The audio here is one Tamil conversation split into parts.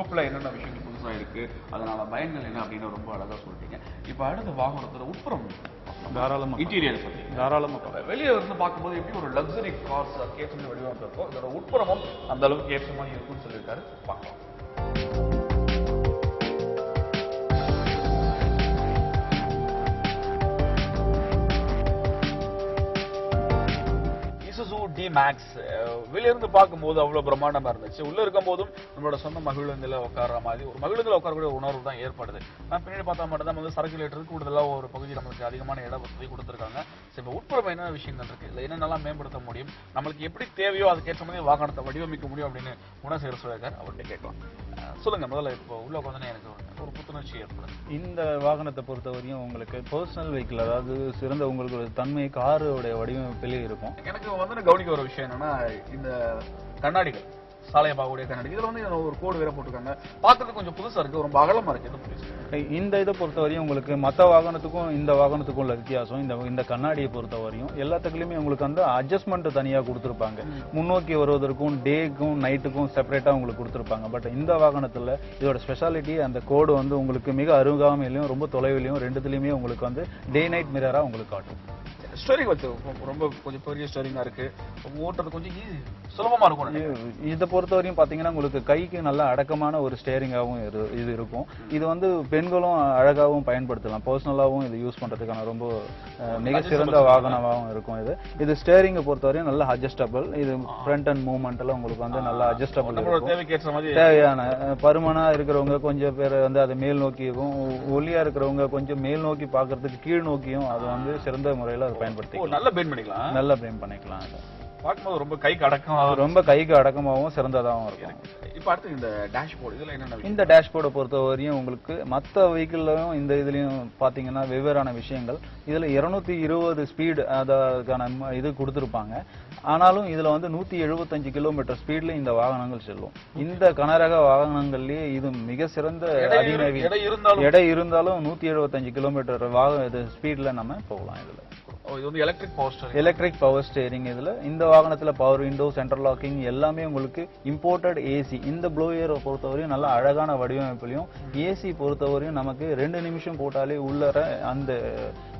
ஸ்கோப்ல என்னென்ன விஷயங்கள் புதுசா இருக்கு, அதனால பயன்கள் என்ன அப்படின்னு ரொம்ப அழகா சொல்லிட்டீங்க. இப்போ அடுத்த வாகனத்தோட உட்புறம் தாராளமா இன்டீரியர் பத்தி தாராளமா வெளியே இருந்து பார்க்கும்போது எப்படி ஒரு லக்ஸரி கார்ஸ் ஏற்ற மாதிரி வடிவமைப்பு இருக்கும், இதோட உட்புறமும் அந்த அளவுக்கு ஏற்ற மாதிரி இருக்கும்னு சொல்லியிருக்காரு. பார்க்கலாம். மேக்ஸ் வெளியிருந்து பார்க்கும்போது அவ்வளவு பிரம்மாண்டமா இருந்துச்சு. உள்ள இருக்கும் போதும் நம்மளோட சொந்த மகிழுந்துல உட்கார்ற மாதிரி ஒரு மகிழுந்துல உட்காரக்கூடிய உணர்வு தான் ஏற்படுது. நான் பின்னாடி பார்த்தா மட்டும் தான் வந்து சரக்கு லிட்டருக்கு கூடுதலா ஒரு பகுதி நமக்கு அதிகமான இட வசதி கொடுத்துருக்காங்க. இப்போ உட்புறம் என்ன விஷயங்கள் இருக்கு, இல்லை என்னென்னலாம் மேம்படுத்த முடியும், நம்மளுக்கு எப்படி தேவையோ அதுக்கேற்ற மாதிரி வாகனத்தை வடிவமைக்க முடியும் அப்படின்னு குணசேகர் சொல்லியிருக்காரு. அவர்கிட்ட கேட்கலாம். சொல்லுங்க, முதல்ல இப்போ உள்ள உட்காந்து எனக்கு ஒரு புத்துணர்ச்சி ஏற்படுது. இந்த வாகனத்தை பொறுத்தவரையும் உங்களுக்கு பர்சனல் வெஹிக்கிள், அதாவது சிறந்த உங்களுக்கு ஒரு தன்மை காரோடைய வடிவமைப்பிலே இருக்கும். எனக்கு வந்து கவனிக்க ஒரு விஷயம் என்னன்னா, இந்த கண்ணாடிகள் சாலையை பார்க்கக்கூடிய கண்ணாடி இதுல வந்து ஒரு கோடு வேற போட்டிருக்காங்க. பார்க்கறது கொஞ்சம் புதுசா இருக்கு, ரொம்ப அகலமா இருக்கு. இந்த இதை பொறுத்தவரையும் உங்களுக்கு மற்ற வாகனத்துக்கும் இந்த வாகனத்துக்கும் உள்ள வித்தியாசம், இந்த கண்ணாடியை பொறுத்தவரையும் எல்லாத்துக்குமே உங்களுக்கு வந்து அட்ஜஸ்ட்மெண்ட் தனியாக கொடுத்துருப்பாங்க. முன்னோக்கி வருவதற்கும் டேக்கும் நைட்டுக்கும் செப்பரேட்டா உங்களுக்கு கொடுத்துருப்பாங்க. பட் இந்த வாகனத்துல இதோட ஸ்பெஷாலிட்டி அந்த கோடு வந்து உங்களுக்கு மிக அருகாமையிலையும் ரொம்ப தொலைவிலையும் ரெண்டுத்துலயுமே உங்களுக்கு வந்து டே நைட் மிரரா உங்களுக்கு காட்டும். ஸ்டோரிங் வச்சு ரொம்ப கொஞ்சம் பெரிய ஸ்டோரிங்கா இருக்கு, ஓட்டுறது கொஞ்சம் சுலபமா இருக்கும். இதை பொறுத்தவரையும் பாத்தீங்கன்னா உங்களுக்கு கைக்கு நல்ல அடக்கமான ஒரு ஸ்டேரிங்காகவும் இது இருக்கும். இது வந்து பெண்களும் அழகாகவும் பயன்படுத்தலாம், பர்சனலாகவும் இது யூஸ் பண்றதுக்கான ரொம்ப மிக சிறந்த வாகனமாகவும் இருக்கும். இது ஸ்டேரிங்கை பொறுத்தவரையும் நல்ல அட்ஜஸ்டபிள். இது ஃப்ரண்ட் அண்ட் மூவ்மெண்ட் எல்லாம் உங்களுக்கு வந்து நல்ல அட்ஜஸ்டபிள். தேவையான பருமனா இருக்கிறவங்க கொஞ்சம் பேர் வந்து அதை மேல் நோக்கியும், ஒல்லியா இருக்கிறவங்க கொஞ்சம் மேல் நோக்கி பாக்குறதுக்கு கீழ் நோக்கியும் அது வந்து சிறந்த முறையில் அதை பயன்படுத்தி நல்ல பிளேன் பண்ணிக்கலாம். பார்க்கும்போது ரொம்ப கைக்கு அடக்கமாகவும் சிறந்ததாகவும் இருக்கும். இப்போ அடுத்து இந்த டேஷ்போர்டு, இதுல என்ன இந்த டேஷ்போர்டை பொறுத்தவரையும் உங்களுக்கு மற்ற வெஹிக்கிள்லையும் இந்த இதுலயும் பாத்தீங்கன்னா வெவ்வேறான விஷயங்கள். இதுல 220 ஸ்பீடு அதுக்கான இது கொடுத்துருப்பாங்க. ஆனாலும் இதுல வந்து 175 கிலோமீட்டர் ஸ்பீட்ல இந்த வாகனங்கள் செல்லும். இந்த கனரக வாகனங்கள்லயே இது மிக சிறந்த எடை இருந்தாலும் 175 கிலோமீட்டர் ஸ்பீட்ல நம்ம போகலாம். இதுல இது வந்து எலக்ட்ரிக் பவர் ஸ்டேரிங். இதுல இந்த வாகனத்துல பவர் விண்டோ, சென்ட்ரல் லாக்கிங் எல்லாமே உங்களுக்கு இம்போர்ட்டட் ஏசி. இந்த ப்ளோயரை பொறுத்தவரையும் நல்ல அழகான வடிவமைப்புலையும், ஏசி பொறுத்தவரையும் நமக்கு 2 நிமிஷம் போட்டாலே உள்ளர அந்த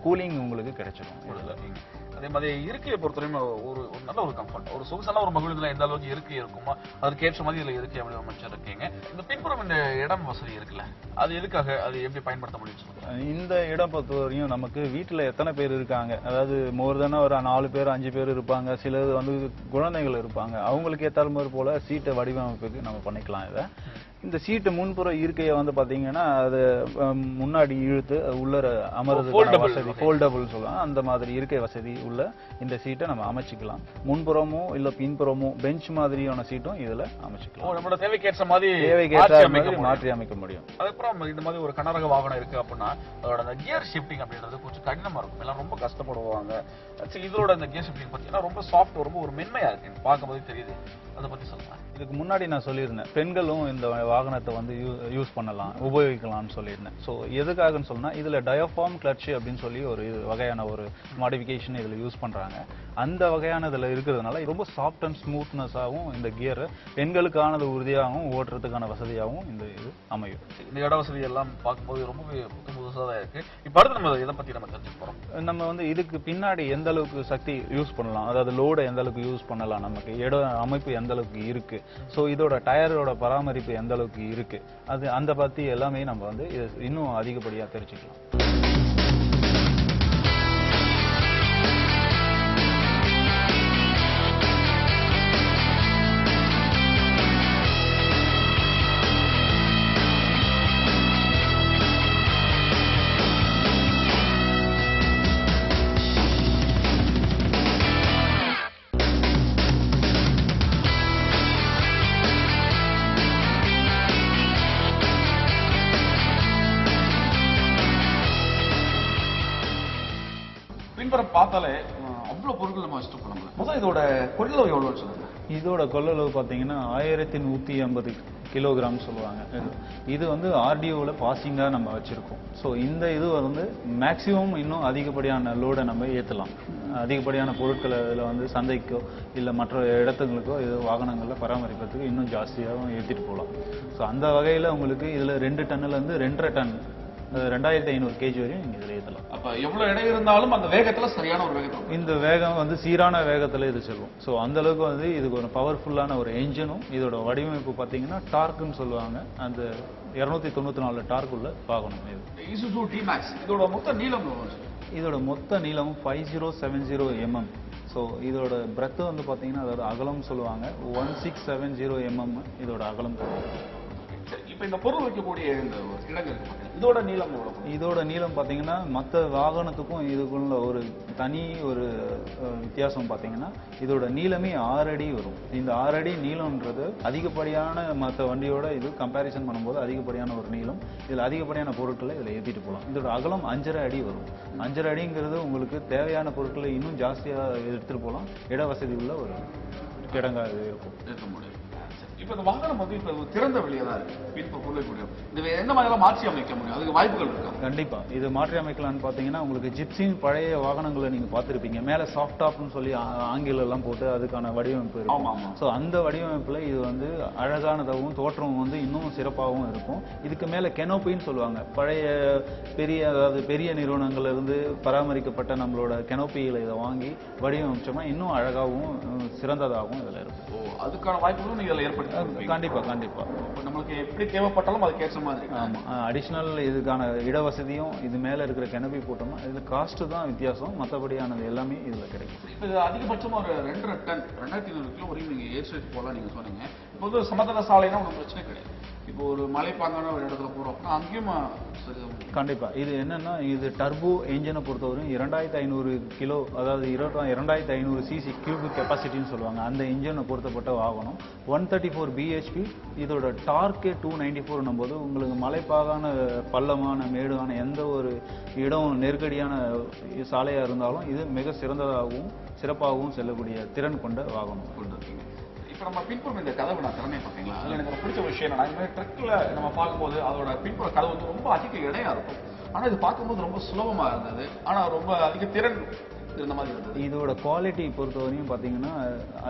கூலிங் உங்களுக்கு கிடைச்சிடும். அதே மாதிரி இருக்கையை பொறுத்தவரையும் ஒரு நல்ல ஒரு கம்ஃபர்ட், ஒரு சொகுசான ஒரு மகிழ்வுல எந்த அளவுக்கு இருக்கை இருக்குமோ அதுக்கு ஏற்ற மாதிரி இதுல இருக்கை அப்படி அமைச்சிருக்கீங்க. இந்த பின்புறம் இந்த இடம் வசதி இருக்குல்ல, அது எதுக்காக, அது எப்படி பயன்படுத்த முடியும் சொல்லுங்க. இந்த இடம் பொறுத்தவரையும் நமக்கு வீட்டுல எத்தனை பேர் இருக்காங்க, அதாவது மோர் தானே ஒரு 4 பேர் 5 பேர் இருப்பாங்க, சிலர் வந்து குழந்தைகள் இருப்பாங்க, அவங்களுக்கு ஏற்றால் மாதிரி போல சீட்டை வடிவமைப்புக்கு நம்ம பண்ணிக்கலாம். இந்த சீட்டு முன்புற இருக்கையை வந்து பாத்தீங்கன்னா அது முன்னாடி இழுத்து உள்ளர அமர்றது வசதி, ஃபோல்டபிள் சொல்லலாம், அந்த மாதிரி இருக்கை வசதி உள்ள இந்த சீட்டை நம்ம அமைச்சிக்கலாம். முன்புறமோ இல்ல பின்புறமோ பெஞ்ச் மாதிரியான சீட்டும் இதுல அமைச்சிக்கலாம். நம்மளோட தேவைக்கேற்ற மாதிரி மாற்றி அமைக்க முடியும். அதுக்கப்புறம் இந்த மாதிரி ஒரு கனரக வாகனம் இருக்கு அப்படின்னா அதோட அந்த கியர் ஷிஃப்டிங் அப்படின்றது கொஞ்சம் கடினமா இருக்கும், எல்லாம் ரொம்ப கஷ்டப்படுவாங்க. இதோட இந்த கியர் ஷிஃப்டிங் பார்த்தீங்கன்னா ரொம்ப சாஃப்ட், ரொம்ப ஒரு மென்மையா இருக்கு, பார்க்கும்போது தெரியுது. அதை பத்தி சொல்லுங்க. இதுக்கு முன்னாடி நான் சொல்லியிருந்தேன் பெண்களும் இந்த வாகனத்தை வந்து யூஸ் பண்ணலாம், உபயோகிக்கலாம்னு சொல்லியிருந்தேன். ஸோ எதுக்காகன்னு சொன்னா இதுல டயோஃபார்ம் கிளட்ச் அப்படின்னு சொல்லி ஒரு வகையான ஒரு மாடிஃபிகேஷன் இதுல யூஸ் பண்றாங்க. அந்த வகையான இதுல இருக்கிறதுனால ரொம்ப சாஃப்ட் அண்ட் ஸ்மூத்னஸாகவும் இந்த கியர் பெண்களுக்கானது உறுதியாகவும் ஓட்டுறதுக்கான வசதியாகவும் இந்த இது அமையும். இந்த இட வசதி எல்லாம் பார்க்கும்போது ரொம்ப புதுசாக தான் இருக்கு. இப்போ அடுத்து நம்ம இதை பத்தி நம்ம தெரிஞ்சுக்க போறோம். நம்ம வந்து இதுக்கு பின்னாடி எந்த அளவுக்கு சக்தி யூஸ் பண்ணலாம், அதாவது லோடை எந்த அளவுக்கு யூஸ் பண்ணலாம், நமக்கு இட அமைப்பு எந்த அளவுக்கு இருக்கு, ஸோ இதோட டயரோட பராமரிப்பு எந்த அளவுக்கு இருக்கு, அது அந்த பத்தி எல்லாமே நம்ம வந்து இன்னும் அதிகப்படியா தெரிஞ்சுக்கலாம். பின்புறம் பார்த்தாலே அவ்வளவு பொருட்கள் நம்ம வச்சுட்டு போனோம். முதல் இதோட கொள்ளளவு எவ்வளவு சொல்லுங்க. இதோட கொள்ளளவு பாத்தீங்கன்னா 1150 கிலோகிராம் சொல்லுவாங்க. இது வந்து ஆர்டிஓவில் பாசிங்காக நம்ம வச்சுருக்கோம். ஸோ இந்த இது வந்து மேக்ஸிமம் இன்னும் அதிகப்படியான லோடை நம்ம ஏற்றலாம். அதிகப்படியான பொருட்களை இதில் வந்து சந்தைக்கோ இல்லை மற்ற இடத்துங்களுக்கோ இது வாகனங்களில் பராமரிக்கிறதுக்கு இன்னும் ஜாஸ்தியாகவும் ஏற்றிட்டு போகலாம். ஸோ அந்த வகையில் உங்களுக்கு இதில் 2 டன்னுலேருந்து 2.5 டன் 2500 கேஜி வரையும் நீங்கள் இதில் ஏற்றலாம். அப்ப எவ்வளவு இடம் இருந்தாலும் அந்த வேகத்துல சரியான ஒரு வேகத்துல இந்த வேகம் வந்து சீரான வேகத்தில் இது செல்லும். ஸோ அந்த அளவுக்கு வந்து இதுக்கு ஒரு பவர்ஃபுல்லான ஒரு என்ஜினும், இதோட வடிவமைப்பு பார்த்தீங்கன்னா டார்க்குன்னு சொல்லுவாங்க. அந்த 294 டார்க் உள்ள வாகனம் இது. இசுசு டி-மேக்ஸ் இதோட மொத்த நீளம் எவ்வளவு? இதோட மொத்த நீளமும் 5070 mm. ஸோ இதோட பிரெத் வந்து பார்த்தீங்கன்னா அதோட அகலம் சொல்லுவாங்க 1670 mm இதோட அகலம். இப்ப இந்த பொருள் வைக்கக்கூடிய இந்த இடங்கள் இருக்கு பாத்தீங்கன்னா, இதோட நீளம் எவ்வளவு? இதோட நீளம் பார்த்தீங்கன்னா மற்ற வாகனத்துக்கும் இதுக்குள்ள ஒரு தனி ஒரு வித்தியாசம் பார்த்தீங்கன்னா இதோட நீளமே 6 அடி வரும். இந்த 6 அடி நீளம்ன்றது அதிகப்படியான மற்ற வண்டியோட இது கம்பேரிசன் பண்ணும்போது அதிகப்படியான ஒரு நீளம். இதில் அதிகப்படியான பொருட்களை இதில் ஏற்றிட்டு போகலாம். இதோட அகலம் 5.5 அடி வரும். 5.5 அடிங்கிறது உங்களுக்கு தேவையான பொருட்களை இன்னும் ஜாஸ்தியாக எடுத்துகிட்டு போகலாம். இட வசதி உள்ள ஒரு கிடங்கா இது இருக்கும். இருக்க முடியும். இப்ப இந்த வாகனம் வந்து இப்ப திறந்த வெளியே தான் இருக்கு. பின்பு கொள்ளக்கூடிய இது எந்த மாதிரிலாம் மாற்றி அமைக்க முடியும்? அதுக்கு வாய்ப்புகள் இருக்கா? கண்டிப்பா இது மாற்றி அமைக்கலாம்னு பார்த்தீங்கன்னா உங்களுக்கு ஜிப்சின் பழைய வாகனங்களை நீங்க பார்த்துருப்பீங்க. மேல சாஃப்ட் டாப்னு சொல்லி ஆங்கில எல்லாம் போட்டு அதுக்கான வடிவமைப்பு இருக்கும். ஸோ அந்த வடிவமைப்புல இது வந்து அழகானதாகவும் தோற்றம் வந்து இன்னும் சிறப்பாகவும் இருக்கும். இதுக்கு மேல கெனோப்பின்னு சொல்லுவாங்க. பழைய அதாவது பெரிய நிறுவனங்கள்ல இருந்து பராமரிக்கப்பட்ட நம்மளோட கெனோப்பிகளை இதை வாங்கி வடிவமைச்சோம்னா இன்னும் அழகாகவும் சிறந்ததாகவும் இதுல இருக்கும். அதுக்கான வாய்ப்புகளும் நீங்க இதில் ஏற்படுத்தி கண்டிப்பா கண்டிப்பா. நம்மளுக்கு எப்படி தேவைப்பட்டாலும் அதுக்கு ஏற்ற மாதிரி. ஆமா அடிஷனல் இதுக்கான இட வசதியும் இது மேல இருக்கிற கெனபி போட்டோம்னா இதுல காஸ்ட் தான் வித்தியாசம். மற்றபடியானது எல்லாமே இதுல கிடைக்கும். இப்போ இது அதிகபட்சமா ஒரு 2.5 டன் 2500 கிலோ வரையும் நீங்க ஏற்றிட்டு போகலாம் நீங்க சொன்னீங்க. இப்போ வந்து சமதள சாலைனா ஒன்றும் பிரச்சனை கிடையாது. இப்போ ஒரு மலைப்பாங்கான ஒரு இடத்துல போறோம் அப்படின்னா அங்கேயும் கண்டிப்பா இது என்னன்னா இது டர்போ என்ஜினை பொறுத்தவரையும் 2500 கிலோ அதாவது 2500 சிசி கியூபிக் கெப்பாசிட்டின்னு சொல்லுவாங்க. அந்த என்ஜினை பொருத்தப்பட்ட வாகனம் 134 பிஹெச்பி. இதோட டார்க்கே 294 போது உங்களுக்கு மலைப்பாகான பள்ளமான மேடான எந்த ஒரு இடம் நெருக்கடியான சாலையா இருந்தாலும் இது மிக சிறந்ததாகவும் சிறப்பாகவும் செல்லக்கூடிய திறன் கொண்ட வாகனம் கொண்டிருக்கீங்க. இப்போ நம்ம பின்புறம் இந்த கதவு நான் திறனே பார்த்தீங்களா, அதில் எனக்கு பிடிச்ச விஷயம் என்னன்னா இந்த மாதிரி ட்ரக்கில் நம்ம பார்க்கும்போது அதோட பின்புற கதவு வந்து ரொம்ப அதிக இடையா இருக்கும். ஆனால் இது பார்க்கும்போது ரொம்ப சுலபமாக இருந்தது. ஆனால் ரொம்ப அதிக திறன் இருந்த மாதிரி இருந்தது. இதோட குவாலிட்டி பொறுத்தவரையும் பார்த்தீங்கன்னா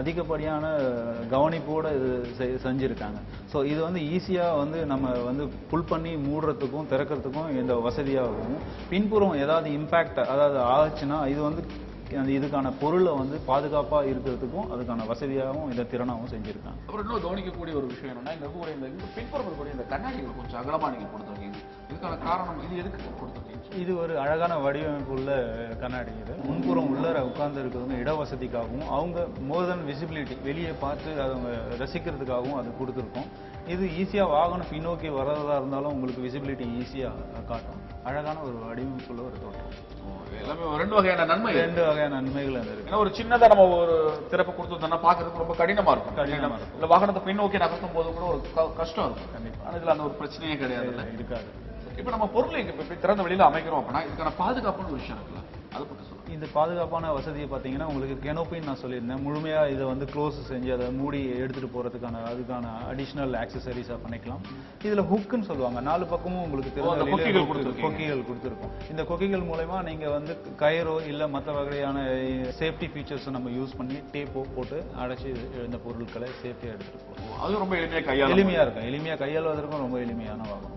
அதிகப்படியான கவனிப்போடு இது செஞ்சுருக்காங்க. ஸோ இது வந்து ஈஸியாக வந்து நம்ம வந்து புல் பண்ணி மூடுறதுக்கும் திறக்கிறதுக்கும் இந்த வசதியாகவும், பின்புறம் ஏதாவது இம்பேக்ட் அதாவது ஆச்சுன்னா இது வந்து இதுக்கான பொருளை வந்து பாதுகாப்பாக இருக்கிறதுக்கும் அதுக்கான வசதியாகவும் இதை திறனாகவும் செஞ்சுருக்காங்க. அப்புறம் இன்னும் கவனிக்கக்கூடிய ஒரு விஷயம் என்னன்னா இந்த பின்புறம் இருக்கக்கூடிய இந்த கண்ணாடிகள் கொஞ்சம் அகலமாக நீங்கள் கொடுத்துருக்கீங்க. இதுக்கான காரணம் இது எதுக்கு கொடுத்துருக்கீங்க? இது ஒரு அழகான வடிவமைப்பு உள்ள கண்ணாடி. இது முன்புறம் உள்ளர உட்கார்ந்து இருக்கிறவங்க இட வசதிக்காகவும் அவங்க மோர் தென் விசிபிலிட்டி வெளியே பார்த்து அவங்க ரசிக்கிறதுக்காகவும் அது கொடுத்துருக்கோம். இது ஈஸியாக வாகனம் பின்னோக்கி வர்றதா இருந்தாலும் உங்களுக்கு விசிபிலிட்டி ஈஸியாக காட்டும். அழகான ஒரு வடிவமைப்புள்ள ஒரு தோட்டம். எல்லாமே 2 வகையான நன்மை, 2 வகையான நன்மைகள் இருக்கு. ஏன்னா ஒரு சின்னதா நம்ம ஒரு திறப்பு கொடுத்துருந்தோம்னா பார்க்கறதுக்கு ரொம்ப கடினமா இருக்கும். இல்ல வாகனத்தை பின்னோக்கி நகர்த்தும் போது கூட ஒரு கஷ்டம் இருக்கும். கண்டிப்பா. ஆனா இதுல அந்த ஒரு பிரச்சனையே கிடையாது. இருக்காது. இப்ப நம்ம பொருளை இப்ப திறந்த வெளியில அமைக்கிறோம் அப்படின்னா இதுக்கான பாதுகாப்புன்னு ஒரு விஷயம் இருக்குல்ல, அதை பத்தி சொல்லுங்க. இந்த பாதுகாப்பான வசதியை பார்த்தீங்கன்னா உங்களுக்கு கெனோப்பின்னு நான் சொல்லியிருந்தேன். முழுமையா இதை வந்து க்ளோஸ் செஞ்சு அதை மூடி எடுத்துட்டு போறதுக்கான அதுக்கான அடிஷனல் ஆக்சசரிஸா பண்ணிக்கலாம். இதுல ஹுக்குன்னு சொல்லுவாங்க. 4 பக்கமும் உங்களுக்கு கொக்கிகள் கொடுத்துருக்கோம். இந்த கொக்கிகள் மூலமா நீங்க வந்து கயிறோ இல்ல மற்ற வகையான சேஃப்டி ஃபீச்சர்ஸ் நம்ம யூஸ் பண்ணி டேப்போ போட்டு அடைச்சி இந்த பொருட்களை சேஃப்டியா எடுத்துட்டு போகலாம். அது ரொம்ப எளிமையா இருக்கும். எளிமையா கையாளுவதற்கும் ரொம்ப எளிமையான வாகும்.